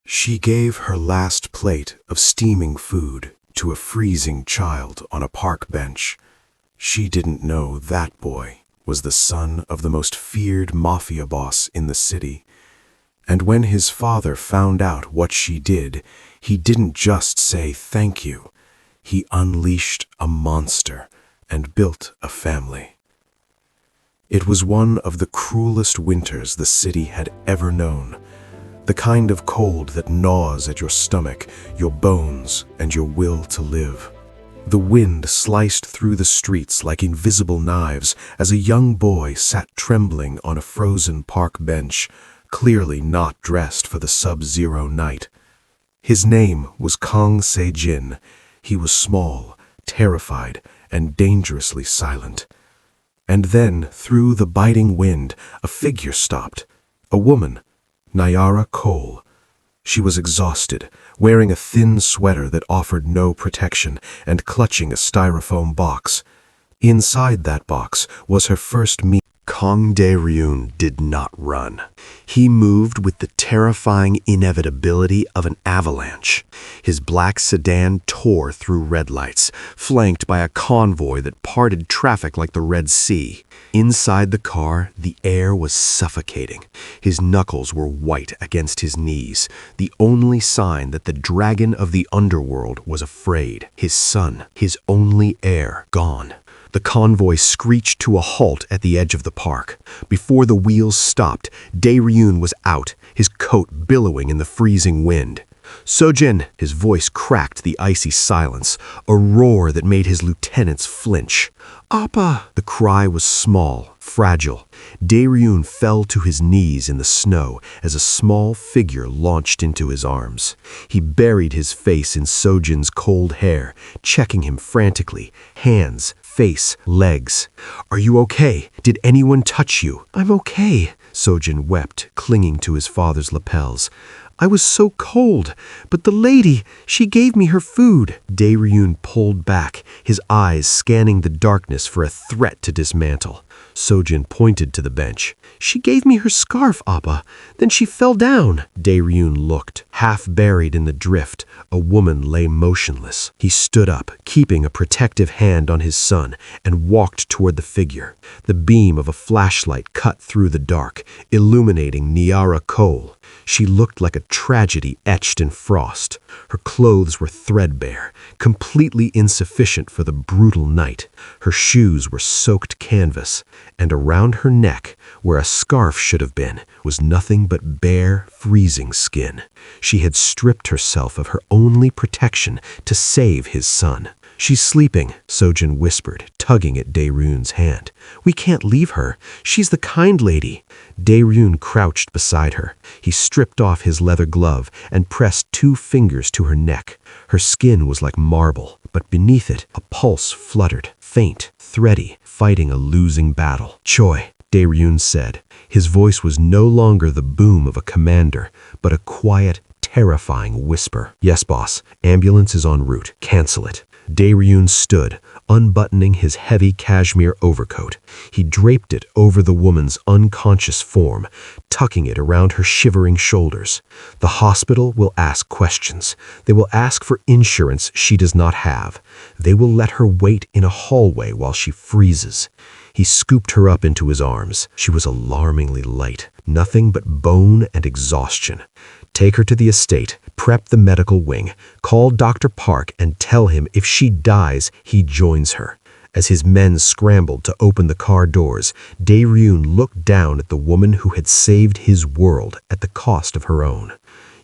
She gave her last plate of steaming food to a freezing child on a park bench. She didn't know that boy was the son of the most feared mafia boss in the city. And when his father found out what she did, he didn't just say thank you. He unleashed a monster and built a family. It was one of the cruelest winters the city had ever known. The kind of cold that gnaws at your stomach, your bones, and your will to live. The wind sliced through the streets like invisible knives as a young boy sat trembling on a frozen park bench, clearly not dressed for the sub-zero night. His name was Kang Se-jin. He was small, terrified, and dangerously silent. And then, through the biting wind, a figure stopped. A woman, Nyara Cole. She was exhausted, wearing a thin sweater that offered no protection and clutching a styrofoam box. Inside that box was her first meal. Kang De-ryun did not run. He moved with the terrifying inevitability of an avalanche. His black sedan tore through red lights, flanked by a convoy that parted traffic like the Red Sea. Inside the car, the air was suffocating. His knuckles were white against his knees, the only sign that the dragon of the underworld was afraid. His son, his only heir, gone. The convoy screeched to a halt at the edge of the park. Before the wheels stopped, De-ryun was out, his coat billowing in the freezing wind. "Sojin," his voice cracked the icy silence, a roar that made his lieutenants flinch. "Appa!" The cry was small, fragile. De-ryun fell to his knees in the snow as a small figure launched into his arms. He buried his face in Sojin's cold hair, checking him frantically, hands, face, legs. "Are you okay? Did anyone touch you?" "I'm okay," Sojin wept, clinging to his father's lapels. "I was so cold, but the lady, she gave me her food." De-ryun pulled back, his eyes scanning the darkness for a threat to dismantle. Sojin pointed to the bench. "She gave me her scarf, Appa. Then she fell down." De-ryun looked. Half buried in the drift, a woman lay motionless. He stood up, keeping a protective hand on his son, and walked toward the figure. The beam of a flashlight cut through the dark, illuminating Nyara Cole. She looked like a tragedy etched in frost. Her clothes were threadbare, completely insufficient for the brutal night. Her shoes were soaked canvas, and around her neck, where a scarf should have been, was nothing but bare, freezing skin. She had stripped herself of her only protection to save his son. "She's sleeping," Sojin whispered, tugging at De-ryun's hand. "We can't leave her. She's the kind lady." De-ryun crouched beside her. He stripped off his leather glove and pressed 2 fingers to her neck. Her skin was like marble, but beneath it, a pulse fluttered, faint, thready, fighting a losing battle. "Choi," De-ryun said. His voice was no longer the boom of a commander, but a quiet, terrifying whisper. "Yes, boss. Ambulance is en route. Cancel it." De-ryun stood, unbuttoning his heavy cashmere overcoat. He draped it over the woman's unconscious form, tucking it around her shivering shoulders. "The hospital will ask questions. They will ask for insurance she does not have. They will let her wait in a hallway while she freezes." He scooped her up into his arms. She was alarmingly light, nothing but bone and exhaustion. "Take her to the estate, prep the medical wing, call Dr. Park and tell him if she dies, he joins her." As his men scrambled to open the car doors, De-ryun looked down at the woman who had saved his world at the cost of her own.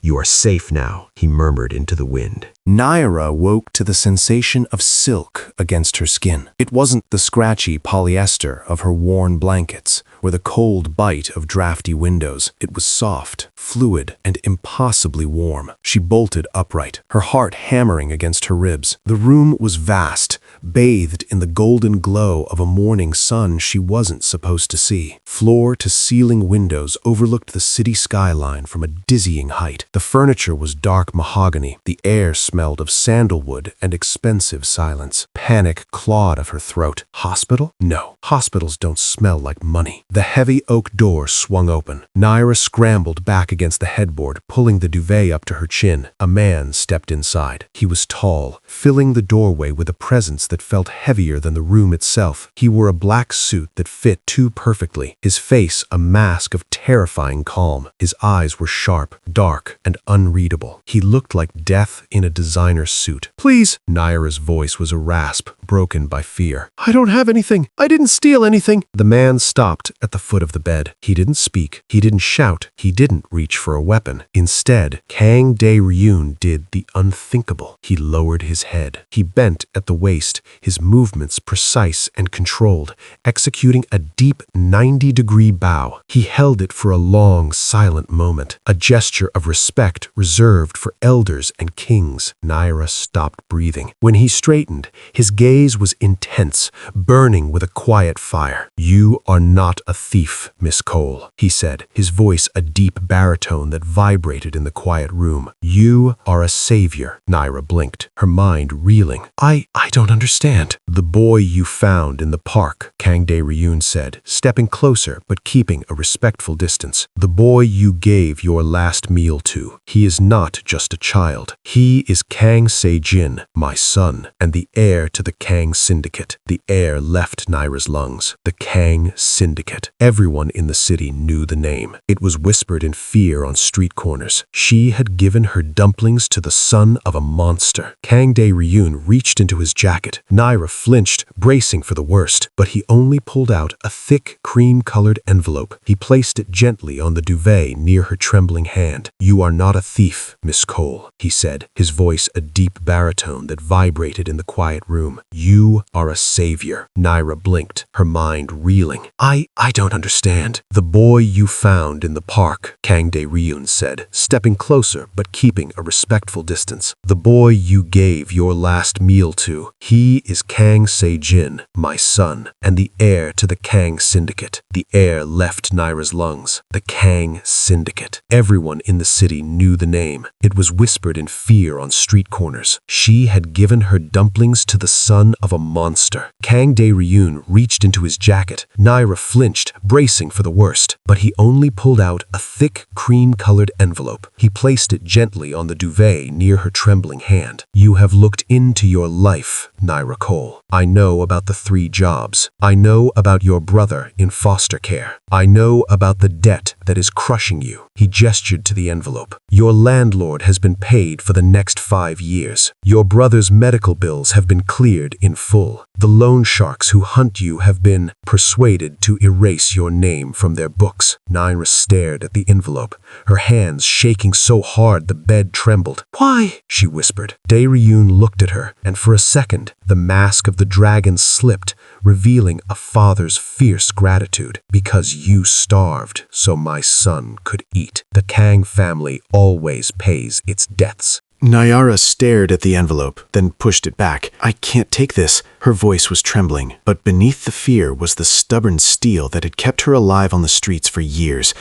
"You are safe now," he murmured into the wind. Nyara woke to the sensation of silk against her skin. It wasn't the scratchy polyester of her worn blankets or the cold bite of drafty windows. It was soft, fluid, and impossibly warm. She bolted upright, her heart hammering against her ribs. The room was vast, bathed in the golden glow of a morning sun she wasn't supposed to see. Floor-to-ceiling windows overlooked the city skyline from a dizzying height. The furniture was dark mahogany. The air smelled of sandalwood and expensive silence. Panic clawed at her throat. Hospital? No, hospitals don't smell like money. The heavy oak door swung open. Naira scrambled back against the headboard, pulling the duvet up to her chin. A man stepped inside. He was tall, filling the doorway with a presence that felt heavier than the room itself. He wore a black suit that fit too perfectly, his face a mask of terrifying calm. His eyes were sharp, dark, and unreadable. He looked like death in a designer suit. "Please." Naira's voice was a rasp, broken by fear. "I don't have anything. I didn't steal anything." The man stopped at the foot of the bed. He didn't speak. He didn't shout. He didn't reach for a weapon. Instead, Kang Dae-ryun did the unthinkable. He lowered his head. He bent at the waist, his movements precise and controlled, executing a deep 90-degree bow. He held it for a long, silent moment, a gesture of respect reserved for elders and kings. Naira stopped breathing. When he straightened, his gaze was intense, burning with a quiet fire. "You are not a thief, Miss Cole," he said, his voice a deep baritone that vibrated in the quiet room. "You are a savior." Naira blinked, her mind reeling. I don't understand." "The boy you found in the park," Kang Dae-ryun said, stepping closer but keeping a respectful distance. "The boy you gave your last meal to. He is not just a child. He is Kang Se-jin, my son, and the heir to the Kang Syndicate." The air left Naira's lungs. The Kang Syndicate. Everyone in the city knew the name. It was whispered in fear on street corners. She had given her dumplings to the son of a monster. Kang Dae-ryun reached into his jacket. Naira flinched, bracing for the worst, but he only pulled out a thick, cream-colored envelope. He placed it gently on the duvet near her trembling hand. "You are not a thief, Miss Cole," he said, his voice a deep baritone that vibrated in the quiet room. "You are a savior." Naira blinked, her mind reeling. I don't understand." "The boy you found in the park," Kang Dae-ryun said, stepping closer but keeping a respectful distance. "The boy you gave your last meal to. He is Kang Se-jin, my son, and the heir to the Kang Syndicate." The air left Naira's lungs. The Kang Syndicate. Everyone in the city knew the name. It was whispered in fear on street corners. She had given her dumplings to the son of a monster. Kang Dae-ryun reached into his jacket. Naira flinched, bracing for the worst, but he only pulled out a thick, cream-colored envelope. He placed it gently on the duvet near her trembling hand. "You have looked into your life, Naira Cole. I know about the 3 jobs. I know about your brother in foster care. I know about the debt that is crushing you." He gestured to the envelope. "Your landlord has been paid for the next 5 years. Your brother's medical bills have been cleared in full. The loan sharks who hunt you have been persuaded to erase your name from their books." Naira stared at the envelope, her hands shaking so hard the bed trembled. "Why?" she whispered. Dae-ryun looked at her, and for a second, the mask of the dragon slipped, revealing a father's fierce gratitude. "Because you starved, so my son could eat. The Kang family always pays its debts." Naira stared at the envelope, then pushed it back. "I can't take this." Her voice was trembling, but beneath the fear was the stubborn steel that had kept her alive on the streets for years.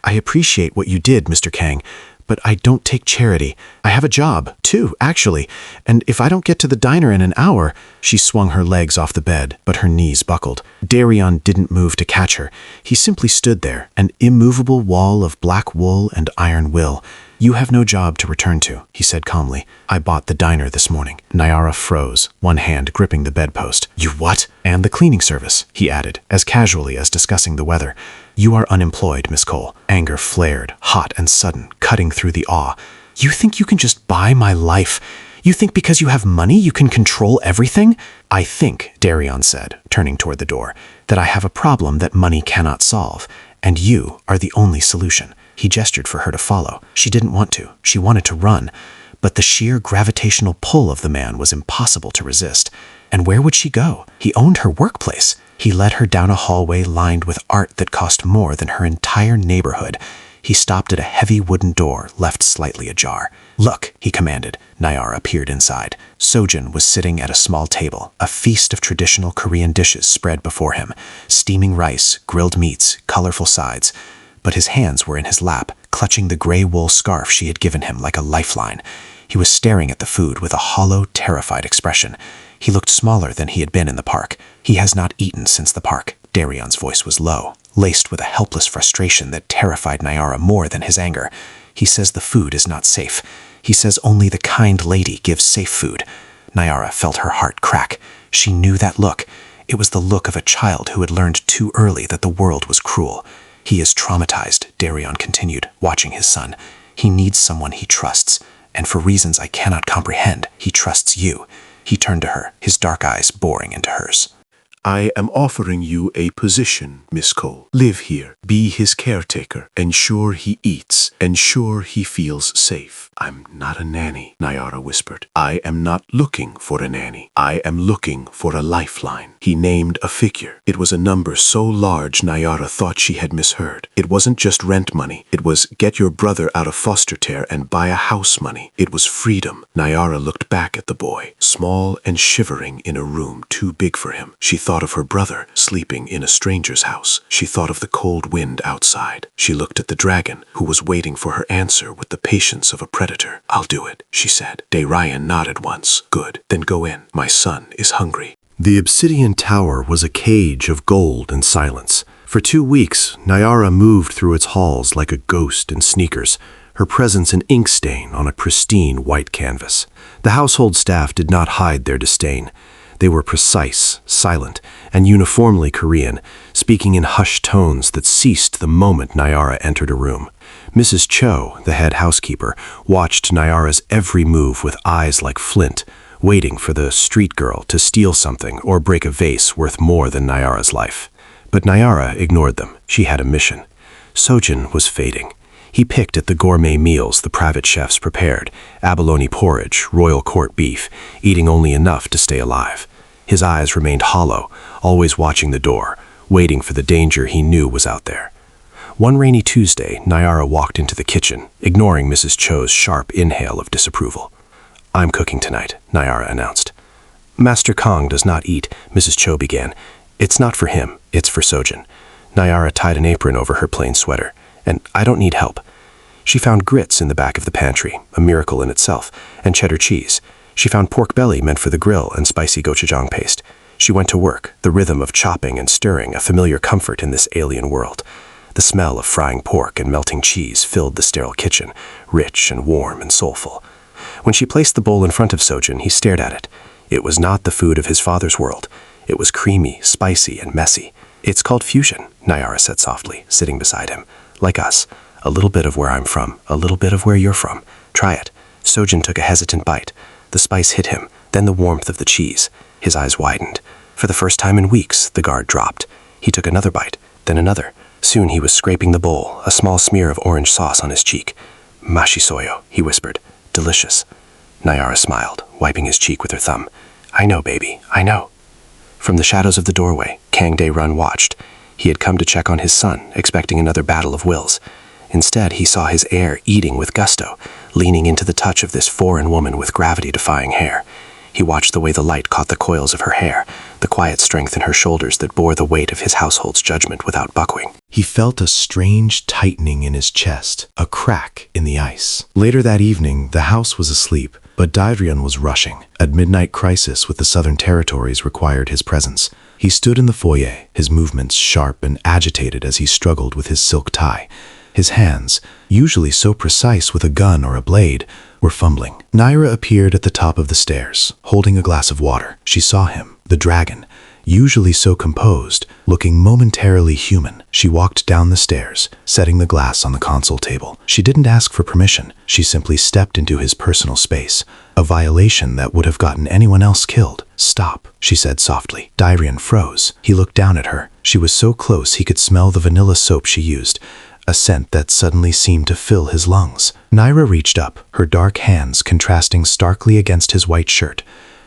"I appreciate what you did, Mr. Kang, but I don't take charity. I have a job, too, actually, and if I don't get to the diner in an hour—" She swung her legs off the bed, but her knees buckled. Dae-ryun didn't move to catch her. He simply stood there, an immovable wall of black wool and iron will. "You have no job to return to," he said calmly. "I bought the diner this morning." Naira froze, one hand gripping the bedpost. "You what?" "And the cleaning service," he added, as casually as discussing the weather. "You are unemployed, Miss Cole." Anger flared, hot and sudden, cutting through the awe. "You think you can just buy my life? You think because you have money you can control everything?" "I think," Dae-ryun said, turning toward the door, "that I have a problem that money cannot solve, and you are the only solution." He gestured for her to follow. She didn't want to. She wanted to run. But the sheer gravitational pull of the man was impossible to resist. And where would she go? He owned her workplace. He led her down a hallway lined with art that cost more than her entire neighborhood. He stopped at a heavy wooden door left slightly ajar. "Look," he commanded. Nyara peered inside. Sojin was sitting at a small table, a feast of traditional Korean dishes spread before him. Steaming rice, grilled meats, colorful sides. But his hands were in his lap, clutching the gray wool scarf she had given him like a lifeline. He was staring at the food with a hollow, terrified expression. He looked smaller than he had been in the park. "He has not eaten since the park." Darion's voice was low, laced with a helpless frustration that terrified Nyara more than his anger. "He says the food is not safe. He says only the kind lady gives safe food." Nyara felt her heart crack. She knew that look. It was the look of a child who had learned too early that the world was cruel. "He is traumatized," Darion continued, watching his son. "He needs someone he trusts, and for reasons I cannot comprehend, he trusts you." He turned to her, his dark eyes boring into hers. "I am offering you a position, Miss Cole. Live here, be his caretaker, ensure he eats, ensure he feels safe." "I'm not a nanny," Nyara whispered. "I am not looking for a nanny. I am looking for a lifeline." He named a figure. It was a number so large Nyara thought she had misheard. It wasn't just rent money. It was get your brother out of foster care and buy a house money. It was freedom. Nyara looked back at the boy, small and shivering in a room too big for him. She thought of her brother sleeping in a stranger's house. She thought of the cold wind outside. She looked at the dragon, who was waiting for her answer with the patience of a predator. "I'll do it," she said. Ryan nodded once. "Good, then go in. My son is hungry." The obsidian tower was a cage of gold and silence. For 2 weeks, Nyara moved through its halls like a ghost in sneakers, her presence an ink stain on a pristine white canvas. The household staff did not hide their disdain. They were precise, silent, and uniformly Korean, speaking in hushed tones that ceased the moment Nyara entered a room. Mrs. Cho, the head housekeeper, watched Nyara's every move with eyes like flint, waiting for the street girl to steal something or break a vase worth more than Nyara's life. But Nyara ignored them. She had a mission. Sojin was fading. He picked at the gourmet meals the private chefs prepared, abalone porridge, royal court beef, eating only enough to stay alive. His eyes remained hollow, always watching the door, waiting for the danger he knew was out there. One rainy Tuesday, Nyara walked into the kitchen, ignoring Mrs. Cho's sharp inhale of disapproval. "I'm cooking tonight," Nyara announced. "Master Kong does not eat," Mrs. Cho began. "It's not for him, it's for Sojin." Nyara tied an apron over her plain sweater. "And I don't need help." She found grits in the back of the pantry, a miracle in itself, and cheddar cheese. She found pork belly meant for the grill and spicy gochujang paste. She went to work, the rhythm of chopping and stirring a familiar comfort in this alien world. The smell of frying pork and melting cheese filled the sterile kitchen, rich and warm and soulful. When she placed the bowl in front of Sojin, he stared at it. It was not the food of his father's world. It was creamy, spicy, and messy. "It's called fusion," Nyara said softly, sitting beside him. "Like us. A little bit of where I'm from, a little bit of where you're from. Try it." Sojin took a hesitant bite. The spice hit him, then the warmth of the cheese. His eyes widened. For the first time in weeks, the guard dropped. He took another bite, then another. Soon he was scraping the bowl, a small smear of orange sauce on his cheek. "Mashisoyo," he whispered. "Delicious." Nyara smiled, wiping his cheek with her thumb. "I know, baby, I know." From the shadows of the doorway, Kang Dae-run watched. He had come to check on his son, expecting another battle of wills. Instead, he saw his heir eating with gusto, leaning into the touch of this foreign woman with gravity-defying hair. He watched the way the light caught the coils of her hair, the quiet strength in her shoulders that bore the weight of his household's judgment without buckling. He felt a strange tightening in his chest, a crack in the ice. Later that evening, the house was asleep, but Dairion was rushing. A midnight crisis with the Southern Territories required his presence. He stood in the foyer, his movements sharp and agitated as he struggled with his silk tie. His hands, usually so precise with a gun or a blade, were fumbling. Nyra appeared at the top of the stairs, holding a glass of water. She saw him, the dragon, usually so composed, looking momentarily human. She walked down the stairs, setting the glass on the console table. She didn't ask for permission. She simply stepped into his personal space, a violation that would have gotten anyone else killed. "Stop," she said softly. Dairion froze. He looked down at her. She was so close he could smell the vanilla soap she used, a scent that suddenly seemed to fill his lungs. Nyra reached up, her dark hands contrasting starkly against his white shirt.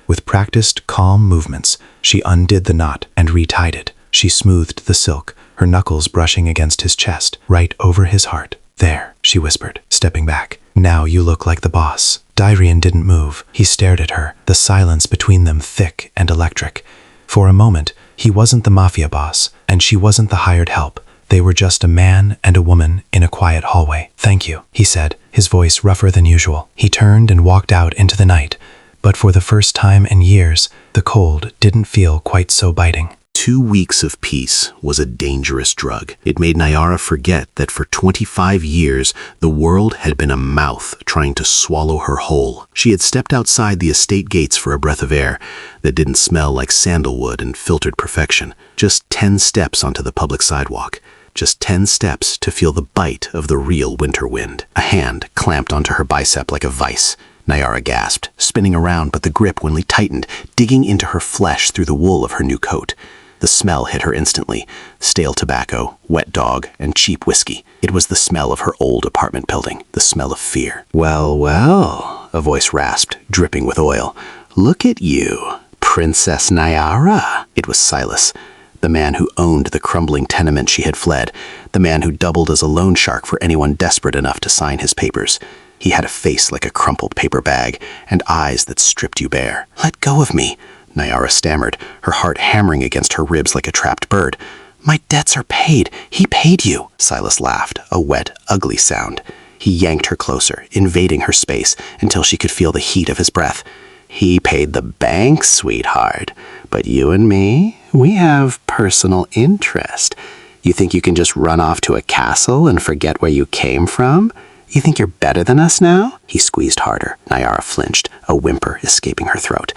With practiced, calm movements, she undid the knot and retied it. She smoothed the silk, her knuckles brushing against his chest, right over his heart. There, she whispered, stepping back. Now you look like the boss. Darian didn't move. He stared at her, the silence between them thick and electric. For a moment, he wasn't the mafia boss, and she wasn't the hired help. They were just a man and a woman in a quiet hallway. "Thank you," he said, his voice rougher than usual. He turned and walked out into the night, but for the first time in years, the cold didn't feel quite so biting. 2 weeks of peace was a dangerous drug. It made Nayara forget that for 25 years, the world had been a mouth trying to swallow her whole. She had stepped outside the estate gates for a breath of air that didn't smell like sandalwood and filtered perfection. Just 10 steps onto the public sidewalk. Just 10 steps to feel the bite of the real winter wind. A hand clamped onto her bicep like a vice. Nayara gasped, spinning around, but the grip only tightened, digging into her flesh through the wool of her new coat. The smell hit her instantly. Stale tobacco, wet dog, and cheap whiskey. It was the smell of her old apartment building, the smell of fear. "Well, well," a voice rasped, dripping with oil. "Look at you, Princess Nayara." It was Silas, the man who owned the crumbling tenement she had fled, the man who doubled as a loan shark for anyone desperate enough to sign his papers. He had a face like a crumpled paper bag, and eyes that stripped you bare. "Let go of me," Nayara stammered, her heart hammering against her ribs like a trapped bird. "My debts are paid. He paid you." Silas laughed, a wet, ugly sound. He yanked her closer, invading her space, until she could feel the heat of his breath. "He paid the bank, sweetheart. But you and me, we have personal interest. You think you can just run off to a castle and forget where you came from? You think you're better than us now?" He squeezed harder. Nayara flinched, a whimper escaping her throat.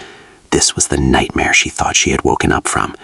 This was the nightmare she thought she had woken up from.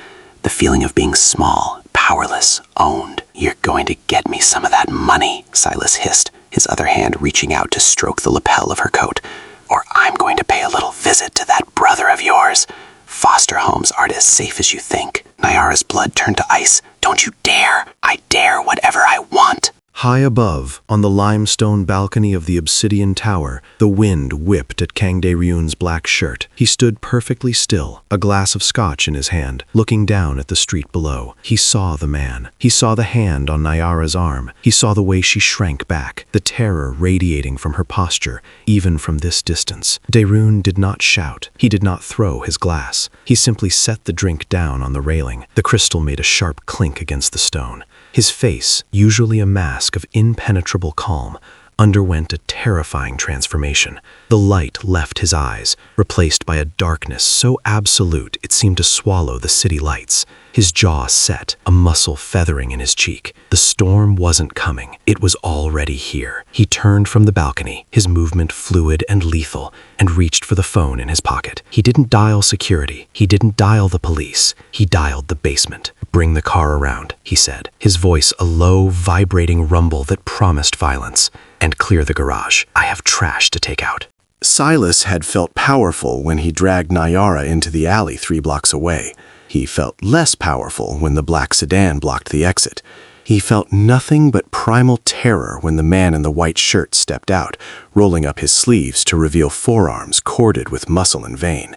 The feeling of being small, powerless, owned. "You're going to get me some of that money," Silas hissed, his other hand reaching out to stroke the lapel of her coat. "Or I'm going to pay a little visit to that brother of yours. Foster homes aren't as safe as you think." Nayara's blood turned to ice. "Don't you dare! I dare whatever I want." High above, on the limestone balcony of the obsidian tower, the wind whipped at Kang Dae-ryun's black shirt. He stood perfectly still, a glass of scotch in his hand, looking down at the street below. He saw the man. He saw the hand on Nayara's arm. He saw the way she shrank back, the terror radiating from her posture, even from this distance. Dae-ryun did not shout. He did not throw his glass. He simply set the drink down on the railing. The crystal made a sharp clink against the stone. His face, usually a mask of impenetrable calm, underwent a terrifying transformation. The light left his eyes, replaced by a darkness so absolute it seemed to swallow the city lights. His jaw set, a muscle feathering in his cheek. The storm wasn't coming. It was already here. He turned from the balcony, his movement fluid and lethal, and reached for the phone in his pocket. He didn't dial security. He didn't dial the police. He dialed the basement. "Bring the car around," he said, his voice a low, vibrating rumble that promised violence. "And clear the garage. I have trash to take out." Silas had felt powerful when he dragged Nayara into the alley 3 blocks away. He felt less powerful when the black sedan blocked the exit. He felt nothing but primal terror when the man in the white shirt stepped out, rolling up his sleeves to reveal forearms corded with muscle and vein.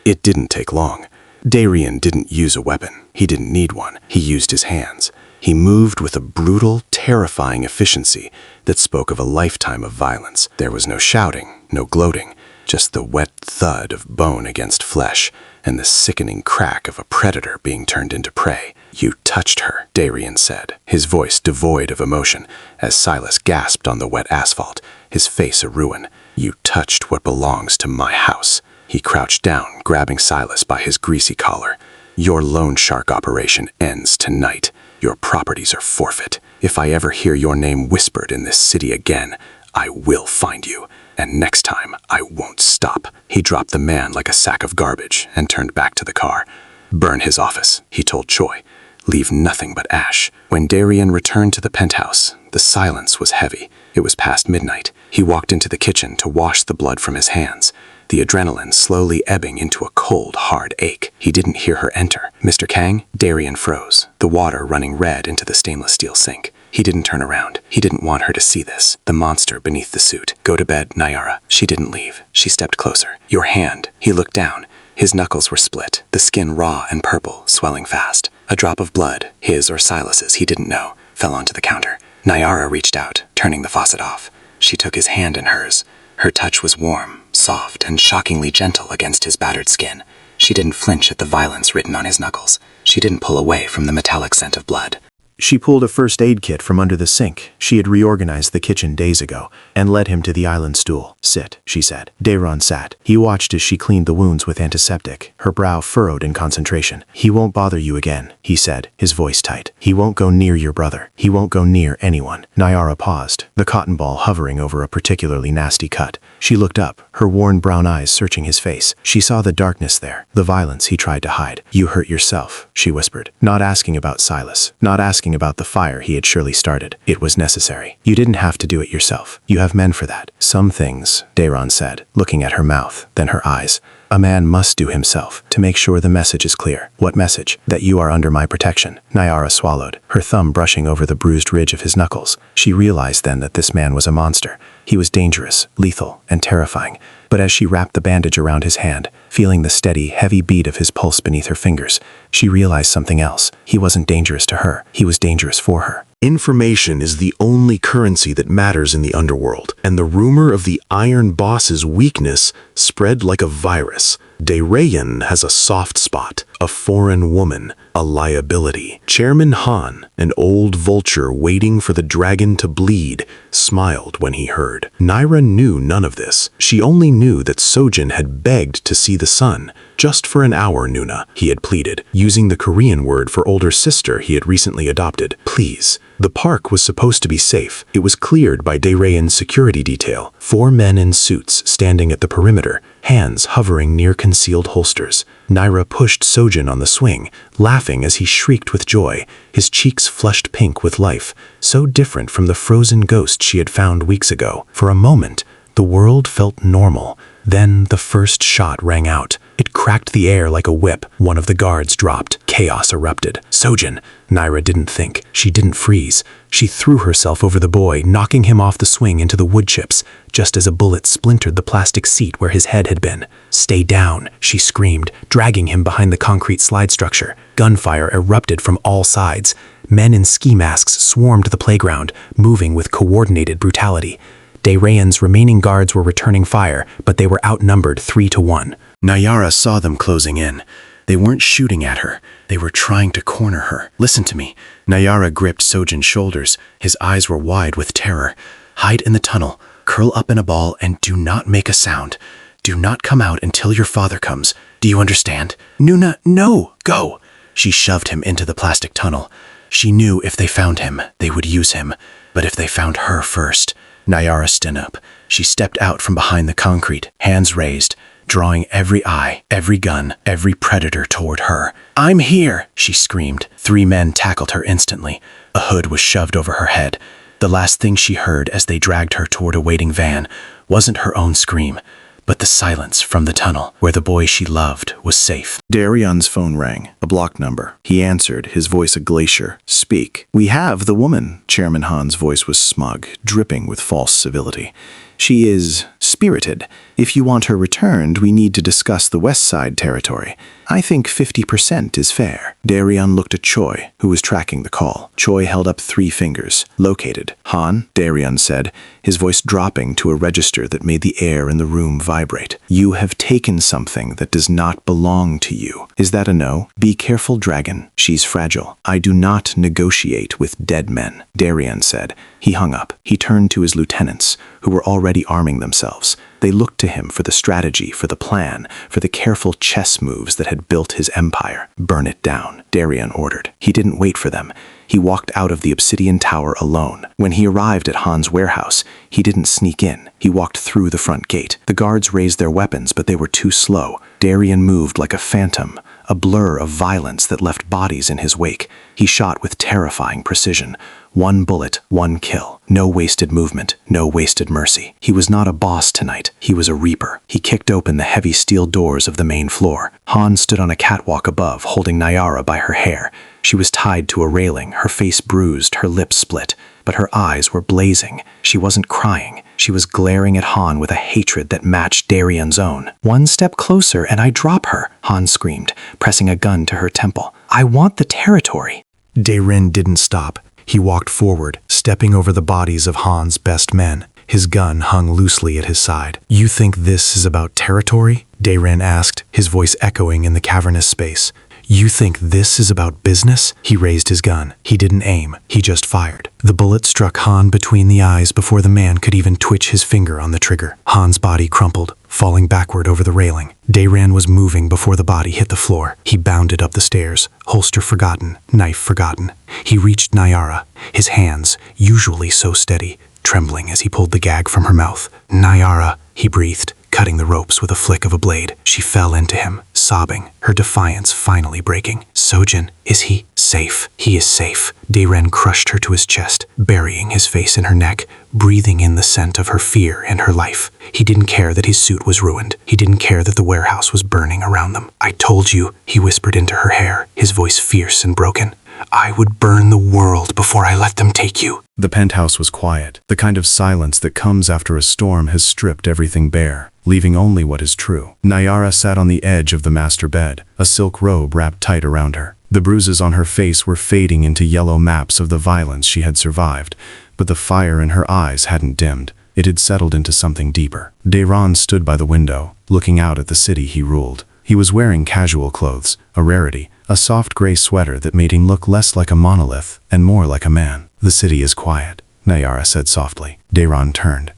It didn't take long. Dae-ryun didn't use a weapon. He didn't need one. He used his hands. He moved with a brutal, terrifying efficiency that spoke of a lifetime of violence. There was no shouting, no gloating, just the wet thud of bone against flesh and the sickening crack of a predator being turned into prey. "You touched her," Dae-ryun said, his voice devoid of emotion, as Silas gasped on the wet asphalt, his face a ruin. "You touched what belongs to my house." He crouched down, grabbing Silas by his greasy collar. "Your loan shark operation ends tonight. Your properties are forfeit. If I ever hear your name whispered in this city again, I will find you. And next time, I won't stop." He dropped the man like a sack of garbage and turned back to the car. "Burn his office," he told Choi. "Leave nothing but ash." When Dae-ryun returned to the penthouse, the silence was heavy. It was past midnight. He walked into the kitchen to wash the blood from his hands, the adrenaline slowly ebbing into a cold, hard ache. He didn't hear her enter. "Mr. Kang?" Dae-ryun froze, the water running red into the stainless steel sink. He didn't turn around. He didn't want her to see this, the monster beneath the suit. "Go to bed, Nayara." She didn't leave. She stepped closer. "Your hand." He looked down. His knuckles were split, the skin raw and purple, swelling fast. A drop of blood, his or Silas's, he didn't know, fell onto the counter. Nyara reached out, turning the faucet off. She took his hand in hers. Her touch was warm, soft, and shockingly gentle against his battered skin. She didn't flinch at the violence written on his knuckles. She didn't pull away from the metallic scent of blood. She pulled a first aid kit from under the sink. She had reorganized the kitchen days ago and led him to the island stool. "Sit," she said. Dayron sat. He watched as she cleaned the wounds with antiseptic, her brow furrowed in concentration. "He won't bother you again," he said, his voice tight. "He won't go near your brother. He won't go near anyone." Nyara paused, the cotton ball hovering over a particularly nasty cut. She looked up, her worn brown eyes searching his face. She saw the darkness there, the violence he tried to hide. "You hurt yourself," she whispered, not asking about Silas, not asking about the fire he had surely started. "It was necessary. You didn't have to do it yourself. You have men for that." "Some things," Dayron said, looking at her mouth, then her eyes. "A man must do himself to make sure the message is clear." "What message?" "That you are under my protection." Nyara swallowed, her thumb brushing over the bruised ridge of his knuckles. She realized then that this man was a monster. He was dangerous, lethal, and terrifying. But as she wrapped the bandage around his hand, feeling the steady, heavy beat of his pulse beneath her fingers, she realized something else. He wasn't dangerous to her. He was dangerous for her. Information is the only currency that matters in the underworld, and the rumor of the Iron Boss's weakness spread like a virus. Dayron has a soft spot, a foreign woman, a liability. Chairman Han, an old vulture waiting for the dragon to bleed, smiled when he heard. Nyra knew none of this. She only knew that Sojin had begged to see the sun. "Just for an hour, Nuna," he had pleaded, using the Korean word for older sister he had recently adopted. "Please." The park was supposed to be safe. It was cleared by Dayron's security detail, 4 men in suits standing at the perimeter, hands hovering near concealed holsters. Nyra pushed Sojin on the swing, laughing as he shrieked with joy, his cheeks flushed pink with life, so different from the frozen ghost she had found weeks ago. For a moment, the world felt normal. Then the first shot rang out. It cracked the air like a whip. One of the guards dropped. Chaos erupted. "Sojin!" Nyra didn't think. She didn't freeze. She threw herself over the boy, knocking him off the swing into the wood chips, just as a bullet splintered the plastic seat where his head had been. "Stay down," she screamed, dragging him behind the concrete slide structure. Gunfire erupted from all sides. Men in ski masks swarmed the playground, moving with coordinated brutality. Dayron's remaining guards were returning fire, but they were outnumbered 3-1. Nyara saw them closing in. They weren't shooting at her. They were trying to corner her. "Listen to me." Nyara gripped Sojin's shoulders. His eyes were wide with terror. "Hide in the tunnel. Curl up in a ball and do not make a sound. Do not come out until your father comes. Do you understand?" "Nuna, no! Go!" She shoved him into the plastic tunnel. She knew if they found him, they would use him. But if they found her first... Nyara stood up. She stepped out from behind the concrete, hands raised, drawing every eye, every gun, every predator toward her. "I'm here!" she screamed. 3 men tackled her instantly. A hood was shoved over her head. The last thing she heard as they dragged her toward a waiting van wasn't her own scream, but the silence from the tunnel where the boy she loved was safe. Dayron's phone rang, a blocked number. He answered, his voice a glacier. "Speak." "We have the woman." Chairman Han's voice was smug, dripping with false civility. "She is spirited. If you want her returned, we need to discuss the West Side territory. I think 50% is fair." Dayron looked at Choi, who was tracking the call. Choi held up 3 fingers. "Located." "Han," Dayron said, his voice dropping to a register that made the air in the room vibrate. "You have taken something that does not belong to you. Is that a no?" "Be careful, Dragon. She's fragile. I do not negotiate with dead men," Dayron said. He hung up. He turned to his lieutenants, who were already arming themselves. They looked to him for the strategy, for the plan, for the careful chess moves that had built his empire. "Burn it down," Dayron ordered. He didn't wait for them. He walked out of the obsidian tower alone. When he arrived at Han's warehouse, he didn't sneak in. He walked through the front gate. The guards raised their weapons, but they were too slow. Dayron moved like a phantom, a blur of violence that left bodies in his wake. He shot with terrifying precision. 1 bullet, 1 kill. No wasted movement, no wasted mercy. He was not a boss tonight. He was a reaper. He kicked open the heavy steel doors of the main floor. Han stood on a catwalk above, holding Nyara by her hair. She was tied to a railing, her face bruised, her lips split. But her eyes were blazing. She wasn't crying. She was glaring at Han with a hatred that matched Dayron's own. "1 step closer and I drop her," Han screamed, pressing a gun to her temple. "I want the territory." Dayron didn't stop. He walked forward, stepping over the bodies of Han's best men. His gun hung loosely at his side. "You think this is about territory?" Dayran asked, his voice echoing in the cavernous space. "You think this is about business?" He raised his gun. He didn't aim. He just fired. The bullet struck Han between the eyes before the man could even twitch his finger on the trigger. Han's body crumpled, falling backward over the railing. Dayran was moving before the body hit the floor. He bounded up the stairs, holster forgotten, knife forgotten. He reached Nyara, his hands, usually so steady, trembling as he pulled the gag from her mouth. "Nyara," he breathed, cutting the ropes with a flick of a blade. She fell into him, sobbing, her defiance finally breaking. "Sojin, is he safe?" "He is safe." Dayran crushed her to his chest, burying his face in her neck, breathing in the scent of her fear and her life. He didn't care that his suit was ruined. He didn't care that the warehouse was burning around them. "I told you," he whispered into her hair, his voice fierce and broken. "I would burn the world before I let them take you." The penthouse was quiet. The kind of silence that comes after a storm has stripped everything bare, leaving only what is true. Nyara sat on the edge of the master bed, a silk robe wrapped tight around her. The bruises on her face were fading into yellow maps of the violence she had survived, but the fire in her eyes hadn't dimmed. It had settled into something deeper. Dayran stood by the window, looking out at the city he ruled. He was wearing casual clothes, a rarity, a soft gray sweater that made him look less like a monolith and more like a man. "The city is quiet," Nyara said softly. Dayran turned.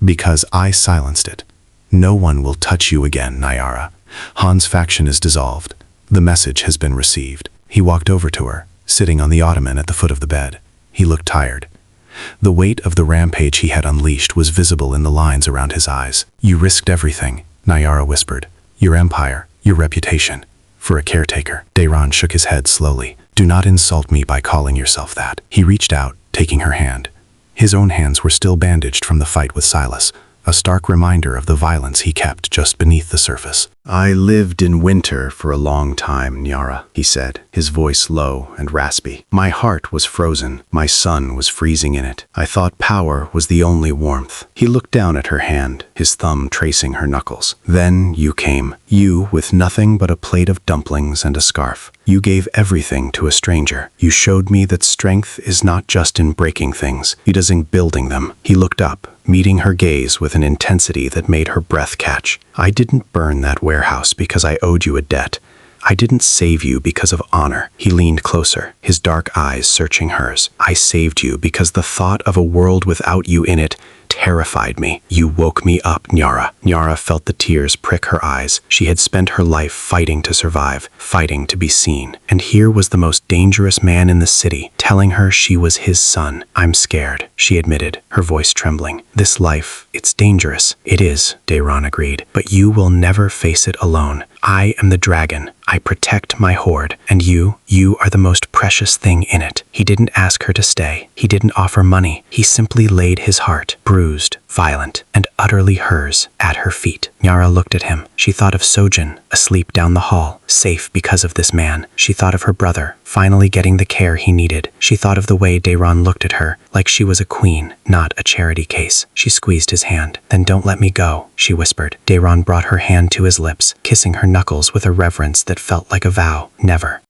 "Because I silenced it. No one will touch you again, Nyara. Han's faction is dissolved. The message has been received." He walked over to her, sitting on the ottoman at the foot of the bed. He looked tired. The weight of the rampage he had unleashed was visible in the lines around his eyes. "You risked everything," Nyara whispered. "Your empire, your reputation. For a caretaker." Dayran shook his head slowly. "Do not insult me by calling yourself that." He reached out, taking her hand. His own hands were still bandaged from the fight with Silas, a stark reminder of the violence he kept just beneath the surface. "I lived in winter for a long time, Nyara," he said, his voice low and raspy. "My heart was frozen. My sun was freezing in it. I thought power was the only warmth." He looked down at her hand, his thumb tracing her knuckles. "Then you came. You with nothing but a plate of dumplings and a scarf. You gave everything to a stranger. You showed me that strength is not just in breaking things. It is in building them." He looked up, meeting her gaze with an intensity that made her breath catch. "I didn't burn that warehouse because I owed you a debt. I didn't save you because of honor." He leaned closer, his dark eyes searching hers. "I saved you because the thought of a world without you in it terrified me. You woke me up, Nyara." Nyara felt the tears prick her eyes. She had spent her life fighting to survive, fighting to be seen. And here was the most dangerous man in the city, telling her she was his son. "I'm scared," she admitted, her voice trembling. "This life, it's dangerous." "It is," Dayran agreed, "but you will never face it alone. I am the dragon. I protect my horde, and you are the most precious thing in it." He didn't ask her to stay. He didn't offer money. He simply laid his heart, bruised, violent, and utterly hers, at her feet. Nyara looked at him. She thought of Sojin, asleep down the hall, safe because of this man. She thought of her brother, finally getting the care he needed. She thought of the way Dayran looked at her, like she was a queen, not a charity case. She squeezed his hand. "Then don't let me go," she whispered. Dayran brought her hand to his lips, kissing her knuckles with a reverence that felt like a vow. "Never."